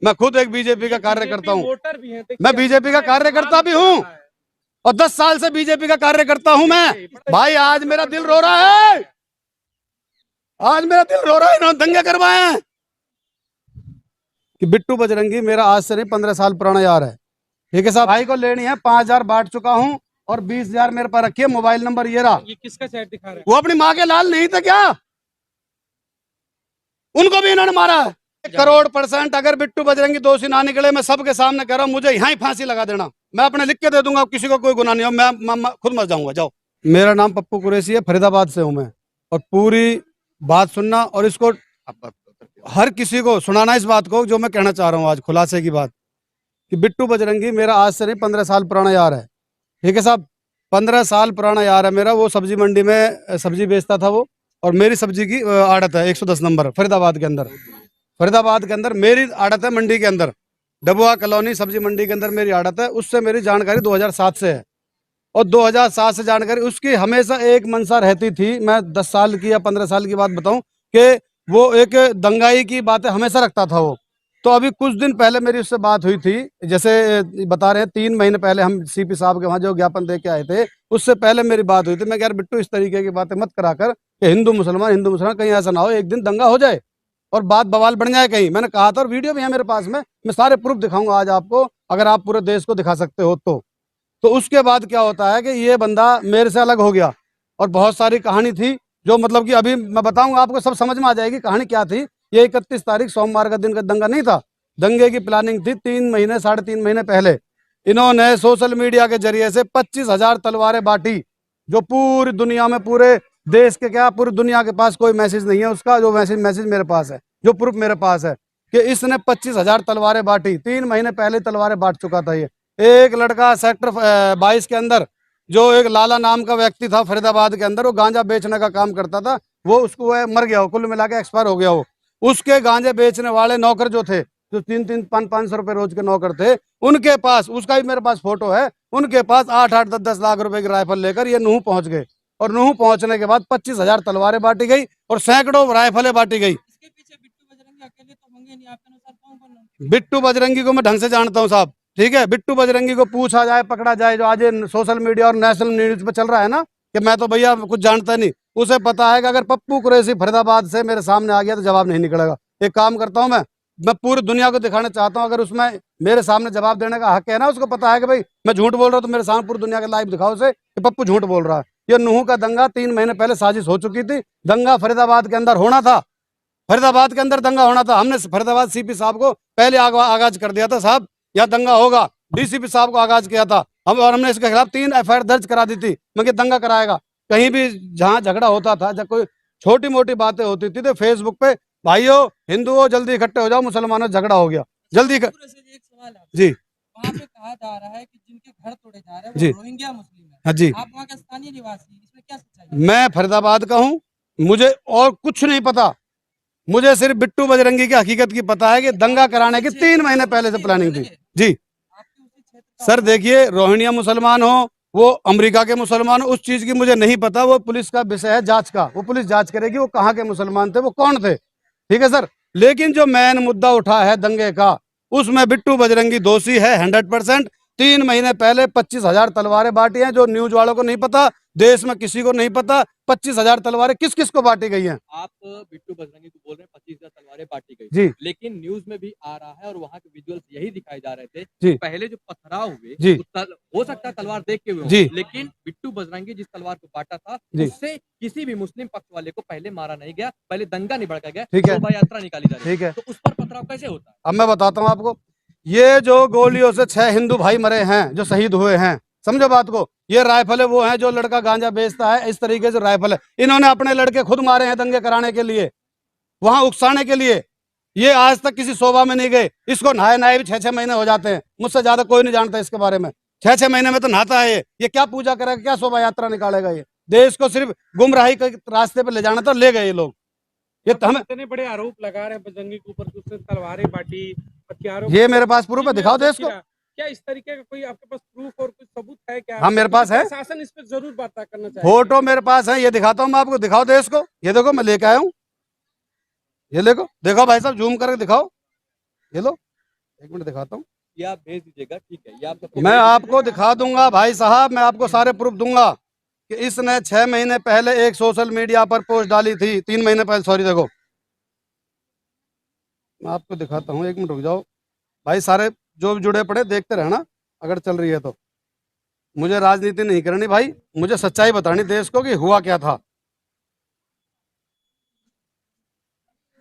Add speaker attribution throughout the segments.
Speaker 1: मैं खुद एक बीजेपी का कार्यकर्ता हूँ,
Speaker 2: वोटर भी हैं,
Speaker 1: मैं बीजेपी का कार्यकर्ता भी हूँ और 10 साल से बीजेपी का कार्यकर्ता हूँ मैं। भाई आज मेरा दिल रो रहा है, आज मेरा दिल रो रहा है। इन्होंने दंगे करवाए हैं कि बिट्टू बजरंगी मेरा आज से नहीं 15 साल पुराना यार है। ठीक है साहब, भाई को लेनी है 5,000 बांट चुका हूँ और 20,000 मेरे पास रखी है। मोबाइल नंबर ये रहा।
Speaker 2: ये किसका चैट दिखा रहे हैं?
Speaker 1: वो अपनी माँ के लाल नहीं थे क्या? उनको भी इन्होंने मारा है। 1,00,00,000% अगर बिट्टू बजरंगी दोषी ना निकले, मैं सबके सामने कह रहा हूँ, मुझे यहाँ ही फांसी लगा देना। मैं अपने लिख के दे दूंगा, किसी को कोई गुनाह नहीं हो, मैं खुद मर जाऊंगा। जाओ। मेरा नाम पप्पू कुरैशी है, फरीदाबाद से हूँ मैं। और पूरी बात सुनना और इसको हर किसी को सुनाना इस बात को जो मैं कहना चाह रहा हूँ आज खुलासे की बात, कि बिट्टू बजरंगी मेरा आज से नहीं 15 साल पुराना यार है। ठीक है साहब, 15 साल पुराना यार है मेरा। वो सब्जी मंडी में सब्जी बेचता था वो, और मेरी सब्जी की आड़त है 110 नंबर फरीदाबाद के अंदर। फरीदाबाद के अंदर मेरी आड़त है, मंडी के अंदर डबुआ कॉलोनी सब्जी मंडी के अंदर मेरी आड़त है। उससे मेरी जानकारी 2007 से है और 2007 से जानकारी उसकी हमेशा एक मनसा रहती थी। मैं 10 साल की या 15 साल की बात बताऊं कि वो एक दंगाई की बातें हमेशा रखता था वो। तो अभी कुछ दिन पहले मेरी उससे बात हुई थी, जैसे बता रहे हैं 3 महीने पहले हम सीपी साहब के वहाँ जो ज्ञापन दे के आए थे, उससे पहले मेरी बात हुई थी। मैं यार बिट्टू इस तरीके की बातें मत करा कर कि हिंदू मुसलमान कहीं ऐसा ना हो एक दिन दंगा हो जाए और बात बवाल बढ़ जाए कहीं। मैंने कहा था और वीडियो भी है मेरे पास में, मैं सारे प्रूफ दिखाऊंगा आज आपको, अगर आप पूरे देश को दिखा सकते हो तो उसके बाद क्या होता है कि ये बंदा मेरे से अलग हो गया और बहुत सारी कहानी थी जो मतलब कि अभी मैं बताऊंगा आपको, सब समझ में आ जाएगी कहानी क्या थी। ये 31 तारीख सोमवार का दिन का दंगा नहीं था। दंगे की प्लानिंग थी 3 महीने पहले। इन्होंने सोशल मीडिया के जरिए से 25,000 तलवारें बांटी, जो पूरी दुनिया में, पूरे देश के क्या पूरी दुनिया के पास कोई मैसेज नहीं है उसका, जो मैसेज मेरे पास है, जो प्रूफ मेरे पास है कि इसने 25,000 तलवारें बांटी। 3 महीने पहले तलवारें बांट चुका था ये। एक लड़का सेक्टर 22 के अंदर, जो एक लाला नाम का व्यक्ति था फरीदाबाद के अंदर, वो गांजा बेचने का काम करता था। वो उसको मर गया, वो कुल मिला के एक्सपायर हो गया वो। उसके गांजे बेचने वाले नौकर जो थे, जो 300-500 रुपए रोज के नौकर थे, उनके पास, उसका भी मेरे पास फोटो है, उनके पास 8-8, 10-10 लाख रुपए की राइफल लेकर ये नूह पहुंच गए। और नूह पहुंचने के बाद 25,000 तलवारें बांटी गई और सैकड़ों राइफलें बांटी गई।
Speaker 2: इसके पीछे बिट्टू बजरंगी अकेले तो होंगे नहीं, आपके अनुसार कौन-कौन?
Speaker 1: बिट्टू बजरंगी को मैं ढंग से जानता हूँ साहब। ठीक है, बिट्टू बजरंगी को पूछा जाए, पकड़ा जाए, जो आज सोशल मीडिया और नेशनल न्यूज पे चल रहा है ना, कि मैं तो भैया कुछ जानता नहीं, उसे पता है कि अगर पप्पू कुरैशी फरीदाबाद से मेरे सामने आ गया तो जवाब नहीं निकलेगा। एक काम करता हूँ मैं पूरी दुनिया को दिखाना चाहता हूँ, अगर उसमें मेरे सामने जवाब देने का हक है ना, उसको पता है कि भाई मैं झूठ बोल रहा हूँ, तो मेरे सामने पूरी दुनिया के लाइव दिखाओ उसे कि पप्पू झूठ बोल रहा है। ये नूह का दंगा 3 महीने पहले साजिश हो चुकी थी। दंगा फरीदाबाद के अंदर होना था, फरीदाबाद के अंदर दंगा होना था। हमने फरीदाबाद सीपी साहब को पहले आगाज कर दिया था, साहब यहाँ दंगा होगा। डीसीपी साहब को आगाज किया था हम, और हमने इसके खिलाफ 3 एफआईआर दर्ज करा दी थी। मैं दंगा कराएगा कहीं भी जहाँ झगड़ा होता था, जब कोई छोटी मोटी बातें होती थी तो फेसबुक पे, भाइयों हिंदुओं जल्दी इकट्ठे हो जाओ, मुसलमानों झगड़ा हो गया जल्दी
Speaker 2: एक सवाल है
Speaker 1: जी।
Speaker 2: वहाँ पे कहा जा रहा है कि जिनके घर तोड़े जा रहे हैं
Speaker 1: जी।
Speaker 2: वो रोहिंग्या मुस्लिम है।
Speaker 1: हाँ जी,
Speaker 2: आप वहाँ का स्थानीय निवासी, इसमें क्या सच्चाई है?
Speaker 1: मैं फरीदाबाद का हूँ, मुझे और कुछ नहीं पता। मुझे सिर्फ बिट्टू बजरंगी की हकीकत की पता है कि दंगा कराने की 3 महीने पहले से प्लानिंग थी जी।
Speaker 2: आपके उसी क्षेत्र का
Speaker 1: सर देखिए, रोहिंग्या मुसलमान हो, वो अमेरिका के मुसलमान हो, उस चीज की मुझे नहीं पता। वो पुलिस का विषय है जांच का, वो पुलिस जांच करेगी वो कहाँ के मुसलमान थे, वो कौन थे। ठीक है सर, लेकिन जो मेन मुद्दा उठा है दंगे का, उसमें बिट्टू बजरंगी दोषी है 100%। 3 महीने पहले 25,000 तलवारें बांटी हैं, जो न्यूज वालों को नहीं पता, देश में किसी को नहीं पता 25,000 तलवारें किस किस को बांटी गई हैं।
Speaker 3: आप बिट्टू बजरंगी को बोल रहे हैं 25,000 तलवारें बांटी गई,
Speaker 1: जी
Speaker 3: लेकिन न्यूज में भी आ रहा है और वहाँ के विजुअल्स यही दिखाए जा रहे थे
Speaker 1: जी
Speaker 3: कि पहले जो पथराव हुए
Speaker 1: जी
Speaker 3: हो सकता है तलवार देख के हुए
Speaker 1: जी।
Speaker 3: हों, लेकिन बिट्टू बजरंगी जिस तलवार को बांटा था
Speaker 1: जी।
Speaker 3: उससे किसी भी मुस्लिम पक्ष वाले को पहले मारा नहीं गया, पहले दंगा नहीं भड़का गया,
Speaker 1: ठीक है।
Speaker 3: शोभा यात्रा निकाली जा रही
Speaker 1: ठीक है,
Speaker 3: तो उस पर पथराव कैसे होता है?
Speaker 1: अब मैं बताता हूँ आपको। ये जो गोलियों से 6 हिंदू भाई मरे हैं, जो शहीद हुए हैं, समझो बात को। ये राइफल वो हैं जो लड़का गांजा बेचता है, इस तरीके से राइफल है। इन्होंने अपने लड़के खुद मारे हैं दंगे कराने के लिए, वहां उकसाने के लिए। ये आज तक किसी शोभा में नहीं गए। इसको नहाए नहाए भी 6-6 महीने हो जाते हैं, मुझसे ज्यादा कोई नहीं जानता इसके बारे में। 6-6 महीने में तो नहाता है ये क्या पूजा करेगा, क्या शोभा यात्रा निकालेगा। ये देश को सिर्फ गुमराही के रास्ते पर ले जाना था, ले गए ये लोग। ये तो हमें,
Speaker 2: इतने बड़े आरोप लगा रहे हैं बजरंगी के ऊपर कि उसने तलवारें बांटी, हथियारों
Speaker 1: ये मेरे पास प्रूफ है, दिखाओ देश को।
Speaker 2: क्या इस तरीके का कोई आपके पास प्रूफ और कुछ सबूत है क्या?
Speaker 1: हाँ मेरे पास है,
Speaker 2: शासन इस पे जरूर बात करना चाहिए।
Speaker 1: फोटो मेरे पास है, ये दिखाता हूँ मैं आपको, दिखाओ देश को। ये देखो मैं लेके आया हूँ, ये देखो, देखो भाई साहब, जूम करके दिखाओ, ये लो। एक मिनट दिखाता हूँ,
Speaker 3: ये आप भेज दीजिएगा, ठीक है, ये आप सबको
Speaker 1: मैं
Speaker 3: भेज
Speaker 1: आपको दिखा दूंगा भाई साहब, मैं आपको सारे प्रूफ दूंगा कि इसने 6 महीने पहले एक सोशल मीडिया पर पोस्ट डाली थी, 3 महीने पहले, सॉरी देखो मैं आपको दिखाता हूँ, एक मिनट रुक जाओ भाई, सारे जो भी जुड़े पड़े देखते रहना अगर चल रही है तो। मुझे राजनीति नहीं करनी भाई, मुझे सच्चाई बतानी देश को कि हुआ क्या था।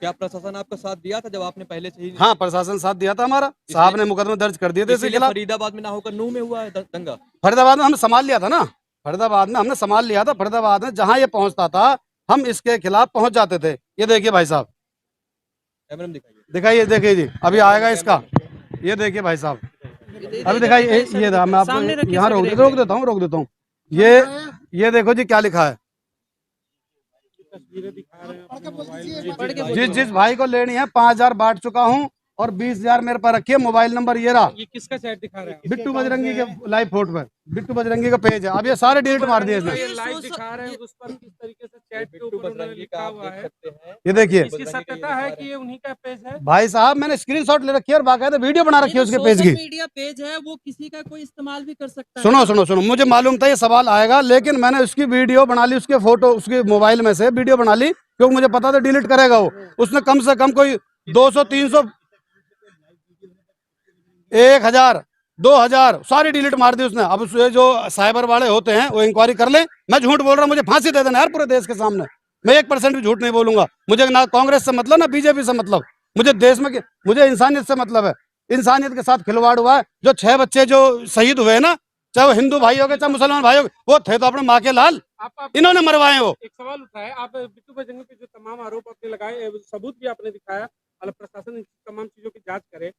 Speaker 3: क्या प्रशासन आपका साथ दिया था जब आपने पहले से ही?
Speaker 1: हाँ प्रशासन साथ दिया था हमारा, साहब ने मुकदमे दर्ज कर दिए थे इसके
Speaker 3: इसीलिए
Speaker 1: खिलाफ।
Speaker 3: फरीदाबाद में ना होकर नूह में हुआ है दंगा।
Speaker 1: फरीदाबाद में हमने संभाल लिया था ना, फरीदाबाद में हमने संभाल लिया था, फरीदाबाद में जहां ये पहुंचता था हम इसके खिलाफ पहुंच जाते थे। ये देखिए भाई साहब,
Speaker 3: कैमरे में दिखाइए।
Speaker 1: दिखाइए, देखिए जी अभी आएगा इसका, ये देखिए भाई साहब, अभी दिखाइए, ये मैं आपको यहाँ रोक देता हूँ, ये देखो जी क्या लिखा है।
Speaker 2: तस्वीरें दिखा रहे हैं अपने मोबाइल में।
Speaker 1: जिस भाई को लेनी है 5,000 बांट चुका हूँ और 20,000 मेरे पास रखिए, मोबाइल नंबर ये रहा,
Speaker 2: ये किसका चैट दिखा रहे हैं?
Speaker 1: बिट्टू बजरंगी के लाइव फोटो पे, बिट्टू बजरंगी का पेज है। अब ये सारे डिलीट मार दिए इसने,
Speaker 2: ये लाइव दिखा रहे हैं, उस पर किस तरीके से चैट के ऊपर उन्होंने लिखा हुआ है।
Speaker 1: ये देखिए
Speaker 2: इसकी सत्यता है कि ये उन्हीं का पेज है?
Speaker 1: भाई साहब, मैंने स्क्रीनशॉट ले रखी है और बाकायदा वीडियो बना रखी है उसके पेज की।
Speaker 4: मीडिया पेज है, वो किसी का कोई इस्तेमाल भी कर सकता है।
Speaker 1: सुनो, मुझे मालूम था ये सवाल आएगा, लेकिन मैंने उसकी वीडियो बना ली, उसके फोटो उसके मोबाइल में से वीडियो बना ली, क्योंकि मुझे पता था डिलीट करेगा वो। उसने कम से कम कोई 200 300 1000 2000 सारी डिलीट मार दी उसने। अब उससे जो साइबर वाले होते हैं वो इंक्वायरी कर ले। मैं झूठ बोल रहा हूँ, मुझे फांसी दे देना यार पूरे देश के सामने, मैं 1% भी झूठ नहीं बोलूंगा। मुझे ना कांग्रेस से मतलब, ना बीजेपी से मतलब, मुझे देश में, मुझे इंसानियत से मतलब है। इंसानियत के साथ खिलवाड़ हुआ है। जो 6 बच्चे जो शहीद हुए ना, चाहे वो हिंदू भाई हो गए चाहे मुसलमान भाई हो गए, वो थे तो अपने माँ के लाल, इन्होंने मरवाए। वो
Speaker 2: एक सवाल उठाया, आप बिट्टू बजरंगी पे जो तमाम आरोप आपने लगाए, सबूत भी आपने दिखाया, मतलब प्रशासन इन तमाम चीजों की जांच करे,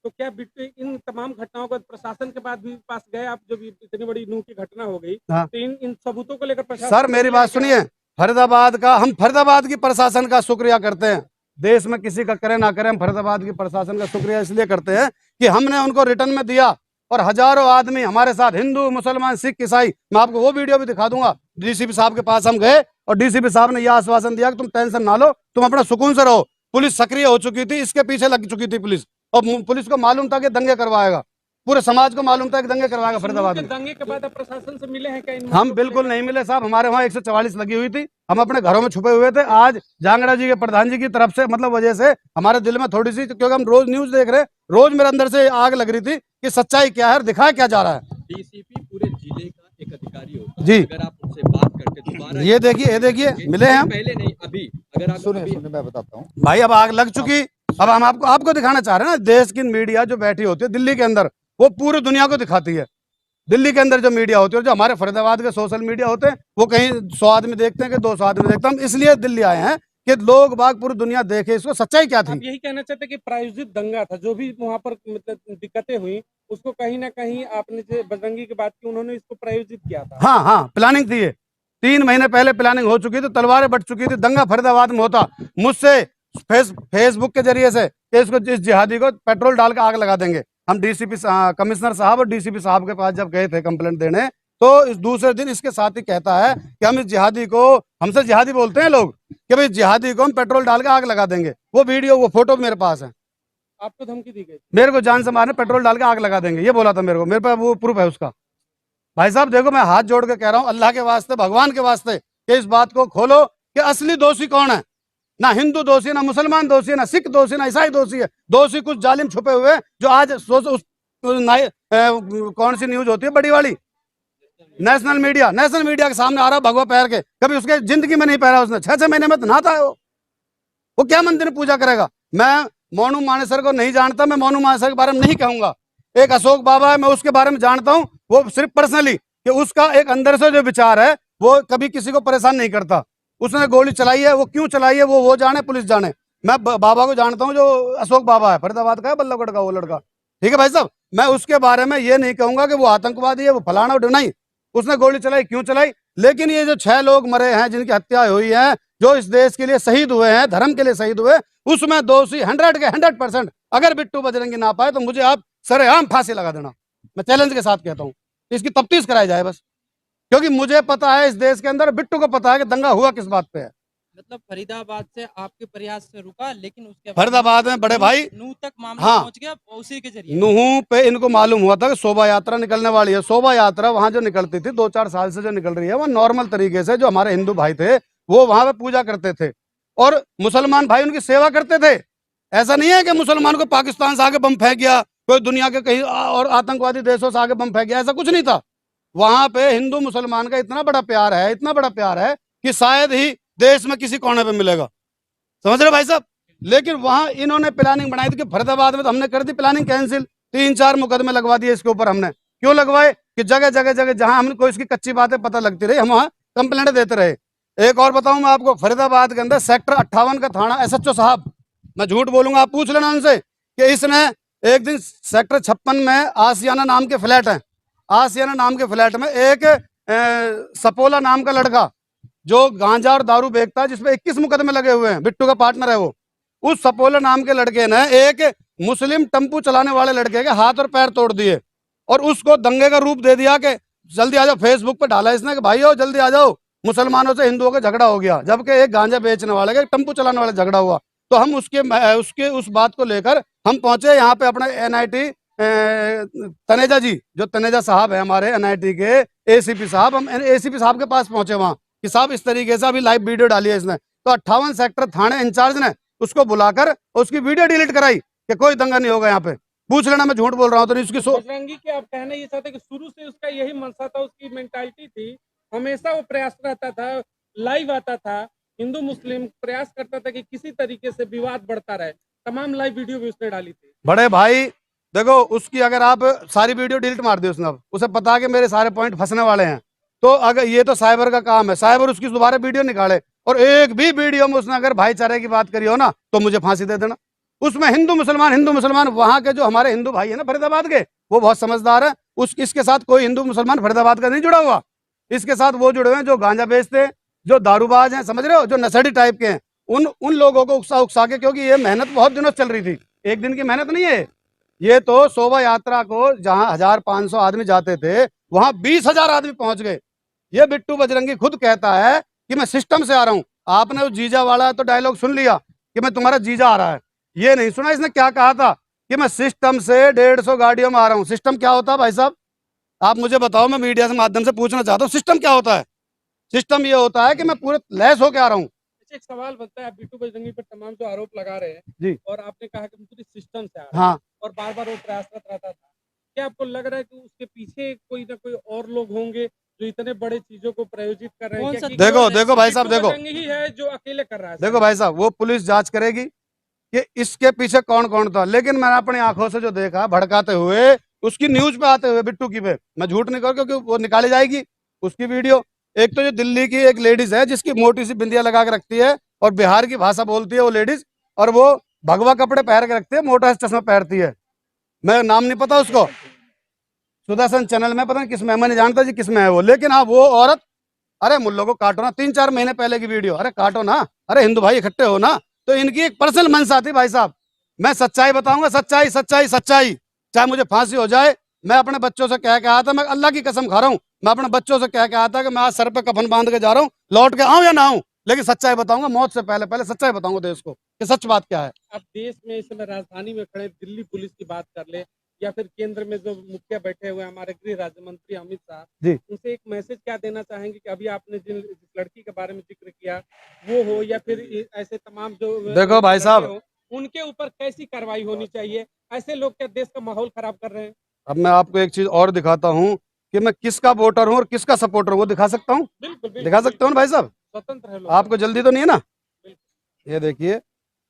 Speaker 2: तो क्या बिट्टू इन तमाम घटनाओं को प्रशासन के पास गए आप? जब इतनी बड़ी नूह की घटना हो गई,
Speaker 1: हाँ।
Speaker 2: तो इन सबूतों को लेकर प्रशासन,
Speaker 1: सर मेरी बात सुनिए, फरीदाबाद का, हम फरीदाबाद की प्रशासन का शुक्रिया करते हैं। देश में किसी का करे ना करे, हम फरीदाबाद की प्रशासन का शुक्रिया इसलिए करते हैं कि हमने उनको रिटर्न में दिया, और हजारों आदमी हमारे साथ, हिंदू मुसलमान सिख ईसाई, मैं आपको वो वीडियो भी दिखा दूंगा। डीसीपी साहब के पास हम गए और डीसीपी साहब ने यह आश्वासन दिया कि तुम टेंशन ना लो, तुम अपना सुकून से रहो। पुलिस सक्रिय हो चुकी थी, इसके पीछे लग चुकी थी पुलिस, और पुलिस को मालूम था कि दंगे करवाएगा, पूरे समाज को मालूम था कि दंगे करवाएगा फरीदाबाद में।
Speaker 2: दंगे के बाद आप प्रशासन से मिले हैं क्या?
Speaker 1: हम बिल्कुल नहीं मिले साहब, हमारे वहाँ 144 लगी हुई थी, हम अपने घरों में छुपे हुए थे। आज जांगड़ा जी के प्रधान जी की तरफ से, मतलब वजह से हमारे दिल में थोड़ी सी, क्योंकि हम रोज न्यूज देख रहे, रोज मेरे अंदर से आग लग रही थी कि सच्चाई क्या है और दिखाया क्या जा रहा है।
Speaker 3: डीसीपी पूरे जिले का एक अधिकारी होता है।
Speaker 1: जी।
Speaker 3: अगर आप उनसे बात करके दोबारा,
Speaker 1: ये देखिए मिले हैं हम,
Speaker 3: पहले नहीं अभी, अगर आप
Speaker 5: सुने मैं बताता हूँ
Speaker 1: भाई अब आग लग चुकी। अब हम आपको दिखाना चाह रहे हैं ना, देश की मीडिया जो बैठी होती है दिल्ली के अंदर, वो पूरी दुनिया को दिखाती है। दिल्ली के अंदर जो मीडिया होती है और जो हमारे फरीदाबाद के सोशल मीडिया होते हैं, वो कहीं 100 आदमी देखते हैं कि 200 आदमी देखते हैं। हम इसलिए दिल्ली आए हैं कि लोग बाग पूरी दुनिया देखे इसको, सच्चाई क्या थी।
Speaker 2: आप यही कहना चाहते कि प्रायोजित दंगा था, जो भी वहाँ पर मतलब दिक्कतें हुई, उसको कहीं ना कहीं आपने जो बजरंगी की बात की, उन्होंने इसको प्रायोजित किया था?
Speaker 1: हाँ, प्लानिंग थी ये, 3 महीने पहले प्लानिंग हो चुकी थी, तलवारें बट चुकी थी, दंगा फरीदाबाद में होता। मुझसे फेसबुक के जरिए से कि इसको, इस जिहादी को पेट्रोल डाल के आग लगा देंगे। हम डीसीपी कमिश्नर साहब और डीसीपी साहब के पास जब गए थे कंप्लेंट देने, तो इस दूसरे दिन इसके साथ ही कहता है कि हम इस जिहादी को, हमसे जिहादी बोलते हैं लोग, कि भाई जिहादी को हम पेट्रोल डाल के आग लगा देंगे। वो वीडियो, वो फोटो मेरे पास है।
Speaker 2: आपको धमकी दी गई?
Speaker 1: मेरे को जान से मारने, पेट्रोल डाल के आग लगा देंगे, ये बोला था मेरे पास वो प्रूफ है उसका। भाई साहब देखो, मैं हाथ जोड़ के कह रहा हूँ, अल्लाह के वास्ते, भगवान के वास्ते, कि इस बात को खोलो कि असली दोषी कौन है। ना हिंदू दोषी, ना मुसलमान दोषी, ना सिख दोषी, ना ईसाई दोषी है। दोषी कुछ जालिम छुपे हुए, जो आज कौन सी न्यूज होती है बड़ी वाली, नेशनल मीडिया के सामने आ रहा भगवा पैर के, कभी उसके जिंदगी में नहीं पैरा उसने, 6 महीने में तो नहाता है वो क्या मंदिर में पूजा करेगा। मैं मोनू मानेसर को नहीं जानता, मैं मोनू मानेसर के बारे में नहीं कहूंगा। एक अशोक बाबा है, मैं उसके बारे में जानता हूं, वो सिर्फ पर्सनली, कि उसका एक अंदर से जो विचार है वो कभी किसी को परेशान नहीं करता। उसने गोली चलाई है, वो क्यों चलाई है वो जाने, पुलिस जाने। मैं बाबा को जानता हूं, जो अशोक बाबा है, फरीदाबाद का है, बल्लभगढ़ का वो लड़का, ठीक है भाई साहब। मैं उसके बारे में ये नहीं कहूंगा कि वो आतंकवादी है, वो फलाना नहीं, उसने गोली चलाई, क्यों चलाई। लेकिन ये जो 6 लोग मरे हैं, जिनकी हत्या हुई है, जो इस देश के लिए शहीद हुए हैं, धर्म के लिए शहीद हुए, उसमें दोषी 100% अगर बिट्टू बजरंगी ना पाए तो मुझे आप सरेआम फांसी लगा देना। मैं चैलेंज के साथ कहता हूं, इसकी तफ्तीश कराई जाए बस, क्योंकि मुझे पता है इस देश के अंदर, बिट्टू को पता है कि दंगा हुआ किस बात पे है।
Speaker 4: मतलब फरीदाबाद से आपके प्रयास से रुका, लेकिन उसके बाद
Speaker 1: फरीदाबाद में बड़े भाई
Speaker 4: नूह तक मामला
Speaker 1: हाँ।
Speaker 4: पहुंच गया उसी के जरिए।
Speaker 1: नूह पे इनको मालूम हुआ था कि शोभा यात्रा निकलने वाली है। शोभा यात्रा वहां जो निकलती थी 2-4 साल से जो निकल रही है, वो नॉर्मल तरीके से जो हमारे हिंदू भाई थे वो वहां पे पूजा करते थे और मुसलमान भाई उनकी सेवा करते थे। ऐसा नहीं है कि मुसलमान को पाकिस्तान से आगे बम फेंक गया, कोई दुनिया के कहीं और आतंकवादी देशों से आगे बम फेंक गया, ऐसा कुछ नहीं था। वहां पे हिंदू मुसलमान का इतना बड़ा प्यार है, इतना बड़ा प्यार है कि शायद ही देश में किसी कोने पे मिलेगा। समझ रहे हो भाई साहब? लेकिन वहां इन्होंने प्लानिंग बनाई थी कि फरीदाबाद में तो हमने कर दी प्लानिंग कैंसिल, 3-4 मुकदमे लगवा दिए इसके ऊपर हमने। क्यों लगवाए? कि जगह जगह जगह जहां हमको इसकी कच्ची बातें पता लगती रही हम वहां कंप्लेंट देते रहे। एक और बताऊं मैं आपको, फरीदाबाद के अंदर सेक्टर 58 का थाना SHO साहब, मैं झूठ बोलूंगा आप पूछ लेना उनसे, कि इसने एक दिन सेक्टर 56 में आसियाना नाम के फ्लैट है, आसियाना नाम के फ्लैट में एक सपोला नाम का लड़का जो गांजा और दारू बेचता है, जिसपे 21 मुकदमे लगे हुए हैं, बिट्टू का पार्टनर है वो, उस सपोला नाम के लड़के ने एक मुस्लिम टेम्पू चलाने वाले लड़के के हाथ और पैर तोड़ दिए और उसको दंगे का रूप दे दिया कि जल्दी आ जाओ। फेसबुक पे डाला इसने कि भाइयों जल्दी आ जाओ, मुसलमानों से हिंदुओं का झगड़ा हो गया, जबकि एक गांजा बेचने वाले का टेम्पू चलाने वाला झगड़ा हुआ। तो हम उसके उस बात को लेकर हम पहुंचे यहाँ पे अपने NIT तनेजा जी, जो तनेजा साहब है हमारे NIT के ACP साहब, हम ACP साहब के पास पहुंचे वहां कि साहब इस तरीके से अभी लाइव वीडियो डाली है इसने। तो 58 सेक्टर थाने इंचार्ज ने उसको बुलाकर उसकी वीडियो डिलीट कराई कि कोई दंगा नहीं होगा यहाँ पे। पूछ लेना मैं झूठ बोल रहा हूँ तो नहीं उसकी
Speaker 2: बजरंगी के आप कहना ये चाहते कि शुरू से उसका यही मनसा था, उसकी मेंटालिटी थी, हमेशा वो प्रयास रहता था, लाइव आता था, हिंदू मुस्लिम प्रयास करता था कि किसी तरीके से विवाद बढ़ता रहे। तमाम लाइव वीडियो भी उसने डाली थी।
Speaker 1: बड़े भाई देखो, उसकी अगर आप सारी वीडियो डिलीट मार दी उसने, अब उसे पता है कि मेरे सारे पॉइंट फंसने वाले हैं, तो अगर ये तो साइबर का काम है, साइबर उसकी दोबारा वीडियो निकाले और एक भी वीडियो में उसने अगर भाईचारे की बात करी हो ना तो मुझे फांसी दे देना। उसमें हिंदू मुसलमान वहां के जो हमारे हिंदू भाई है ना फरीदाबाद के, वो बहुत समझदार है। इसके साथ कोई हिंदू मुसलमान फरीदाबाद का नहीं जुड़ा हुआ, इसके साथ वो जुड़े हुए हैं जो गांजा बेचते हैं, जो दारूबाज हैं, समझ रहे हो, जो नशेड़ी टाइप के हैं, उन लोगों को उकसा उकसा के, क्योंकि ये मेहनत बहुत दिनों से चल रही थी, एक दिन की मेहनत नहीं है ये। तो शोभा यात्रा को जहां 1500 आदमी जाते थे वहां 20,000 आदमी पहुंच गए। ये बिट्टू बजरंगी खुद कहता है कि मैं सिस्टम से आ रहा हूं। आपने उस जीजा वाला तो डायलॉग सुन लिया कि मैं तुम्हारा जीजा आ रहा है, ये नहीं सुना इसने क्या कहा था कि मैं सिस्टम से 150 गाड़ियों में आ रहा हूं। सिस्टम क्या होता है भाई साहब, आप मुझे बताओ, मैं मीडिया के माध्यम से पूछना चाहता हूँ, सिस्टम क्या होता है? सिस्टम ये होता है कि मैं पूरे लैस होके आ रहा हूँ।
Speaker 2: एक सवाल बनता है, आप बिट्टू बजरंगी पर तमाम जो आरोप लगा रहे हैं
Speaker 1: जी,
Speaker 2: और आपने कहा कि पूरी सिस्टम से आ रहा है
Speaker 1: हाँ,
Speaker 2: और बार बार वो प्रयासरत रहता था, क्या आपको लग रहा है कि उसके पीछे कोई ना कोई और लोग होंगे जो इतने बड़े चीजों को प्रायोजित कर रहे हैं?
Speaker 4: कौन सा
Speaker 2: क्या
Speaker 1: देखो भाई साहब,
Speaker 2: बिट्टू
Speaker 1: देखो
Speaker 2: बजरंगी ही है जो अकेले कर रहा है?
Speaker 1: देखो भाई साहब, वो पुलिस जांच करेगी कि इसके पीछे कौन कौन था, लेकिन मैंने अपनी आंखों से जो देखा भड़काते हुए, उसकी न्यूज पे आते हुए बिट्टू की पे, मैं झूठ नहीं करूँ क्योंकि वो निकाली जाएगी उसकी वीडियो। एक तो जो दिल्ली की एक लेडीज है जिसकी मोटी सी बिंदिया लगा के रखती है और बिहार की भाषा बोलती है वो लेडीज, और वो भगवा कपड़े पहन के रखती है, मोटा चश्मा पहनती है, मैं नाम नहीं पता उसको, सुदर्शन चैनल में पता नहीं किस में, मैं नहीं जानता जी किस में है वो, लेकिन हाँ वो औरत, अरे मुल्लों को काटो ना, 3-4 महीने पहले की वीडियो, अरे काटो ना, अरे हिंदू भाई इकट्ठे हो ना। तो इनकी एक पर्सनल मंशा थी भाई साहब, मैं सच्चाई बताऊंगा, सच्चाई सच्चाई सच्चाई, चाहे मुझे फांसी हो जाए। मैं अपने बच्चों से कह के आया था, मैं अल्लाह की कसम खा रहा हूँ, मैं अपने बच्चों से कह के आया था कि मैं आज सर पे कफन बांध के जा रहा हूँ, लौट के आऊं या ना आऊं, लेकिन सच्चाई बताऊंगा, मौत से पहले पहले सच्चाई बताऊंगा देश को कि सच बात क्या है।
Speaker 2: अब देश में इस समय राजधानी में खड़े दिल्ली पुलिस की बात कर ले या फिर केंद्र में जो मुखिया बैठे हुए हैं हमारे गृह राज्य मंत्री अमित शाह
Speaker 1: जी,
Speaker 2: उनसे एक मैसेज क्या देना चाहेंगे कि अभी आपने जिस लड़की के बारे में जिक्र किया वो हो या फिर ऐसे तमाम जो
Speaker 1: देखो भाई
Speaker 2: लड़के
Speaker 1: साहब,
Speaker 2: हो, उनके ऊपर कैसी कार्रवाई होनी चाहिए? ऐसे लोग क्या देश का माहौल खराब कर रहे हैं?
Speaker 1: अब मैं आपको एक चीज और दिखाता हूँ कि मैं किसका वोटर हूँ और किसका सपोर्टर हूँ, वो दिखा सकता हूँ,
Speaker 2: बिल्कुल बिल्कुल
Speaker 1: दिखा सकता हूँ ना भाई साहब,
Speaker 2: स्वतंत्र है लोग।
Speaker 1: आपको जल्दी तो नहीं है ना? ये देखिए,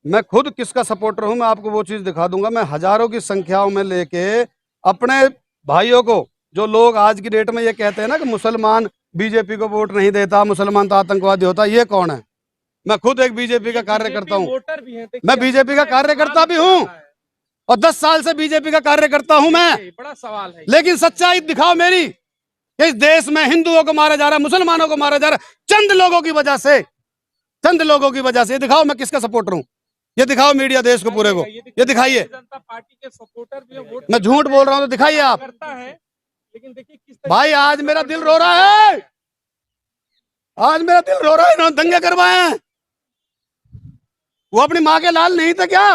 Speaker 1: मैं खुद किसका सपोर्टर हूं, मैं आपको वो चीज दिखा दूंगा। मैं हजारों की संख्याओं में लेके अपने भाइयों को, जो लोग आज की डेट में ये कहते हैं ना कि मुसलमान बीजेपी को वोट नहीं देता, मुसलमान तो आतंकवादी होता, ये कौन है? मैं खुद एक बीजेपी का कार्यकर्ता हूँ,
Speaker 2: वोटर भी हैं,
Speaker 1: मैं बीजेपी का कार्यकर्ता भी हूँ और 10 साल से बीजेपी का कार्यकर्ता हूँ मैं।
Speaker 2: बड़ा सवाल है,
Speaker 1: लेकिन सच्चाई दिखाओ मेरी कि इस देश में हिंदुओं को मारा जा रहा है, मुसलमानों को मारा जा रहा है, चंद लोगों की वजह से, चंद लोगों की वजह से। ये दिखाओ मैं किसका सपोर्टर हूँ, ये दिखाओ मीडिया देश को पूरे को, ये दिखाइए।
Speaker 2: जनता पार्टी के सपोर्टर भी हैं, वोट
Speaker 1: मैं झूठ बोल रहा हूँ तो दिखाइए आप।
Speaker 2: करता है, लेकिन देखिए किस
Speaker 1: भाई आज मेरा दिल रो रहा है, आज मेरा दिल रो रहा है, इन्होंने दंगे करवाए हैं, वो अपनी माँ के लाल नहीं थे क्या?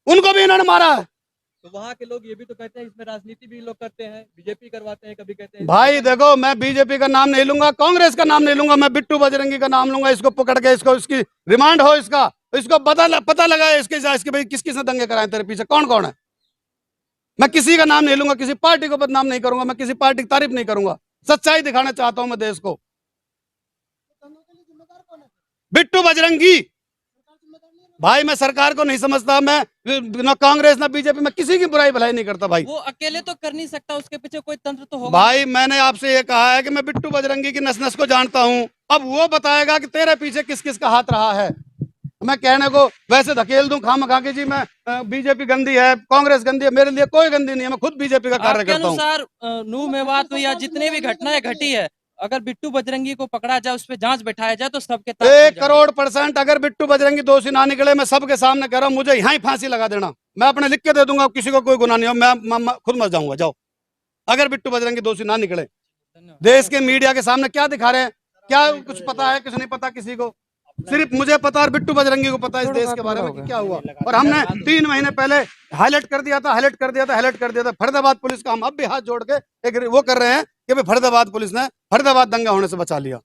Speaker 1: उनको भी इन्होंने मारा है।
Speaker 3: तो वहाँ के लोग ये भी तो कहते हैं इसमें राजनीति भी लोग करते हैं, बीजेपी करवाते हैं, कभी कहते हैं
Speaker 1: भाई देखो, मैं बीजेपी का नाम नहीं लूंगा, कांग्रेस का नाम नहीं लूंगा, मैं बिट्टू बजरंगी का नाम लूंगा। इसको पकड़ के इसकी रिमांड हो, इसको पता लगा इसके भाई किस किसने दंगे कराए तेरे पीछे, कौन कौन है। मैं किसी का नाम नहीं लूंगा, किसी पार्टी को बदनाम नहीं करूंगा, मैं किसी पार्टी की तारीफ नहीं करूंगा। सच्चाई दिखाना चाहता हूं मैं देश को। बिट्टू बजरंगी। भाई मैं सरकार को नहीं समझता, मैं ना कांग्रेस ना बीजेपी, मैं किसी की बुराई भलाई नहीं करता भाई।
Speaker 4: वो अकेले तो कर नहीं सकता, उसके पीछे कोई तंत्र तो होगा।
Speaker 1: भाई मैंने आपसे ये कहा है कि मैं बिट्टू बजरंगी की नस नस को जानता हूं। अब वो बताएगा कि तेरे पीछे किस किस का हाथ रहा है। मैं कहने को वैसे धकेल दूं खामखा के जी, मैं बीजेपी गंदी है, कांग्रेस गंदी है, मेरे लिए कोई गंदी नहीं है, मैं खुद बीजेपी का कार्य
Speaker 4: आपके
Speaker 1: करता हूं।
Speaker 4: अनुसार नूह मेवात में या जितने भी घटनाएं घटी है, अगर बिट्टू बजरंगी को पकड़ा जाए, उस पर जांच बैठाया जाए तो सबके तार खुल जाएंगे।
Speaker 1: 1,00,00,000% अगर बिट्टू बजरंगी दोषी ना निकले, मैं सबके सामने कह रहा हूं, मुझे यहाँ ही फांसी लगा देना, मैं अपने लिख के दे दूंगा, किसी को कोई गुनाह नहीं हो, मैं खुद मर जाऊंगा। जाओ, अगर बिट्टू बजरंगी दोषी ना निकले।
Speaker 4: धन्यवाद।
Speaker 1: देश के मीडिया के सामने क्या दिखा रहे हैं? क्या कुछ पता है? कुछ नहीं पता किसी को, सिर्फ मुझे पता और बिट्टू बजरंगी को पता है इस देश के बारे में कि क्या हुआ। और हमने 3 महीने पहले हाईलाइट कर दिया था। फरीदाबाद पुलिस का हम अब भी हाथ जोड़ के एक वो कर रहे हैं कि भाई फरीदाबाद पुलिस ने फरीदाबाद दंगा होने से बचा लिया।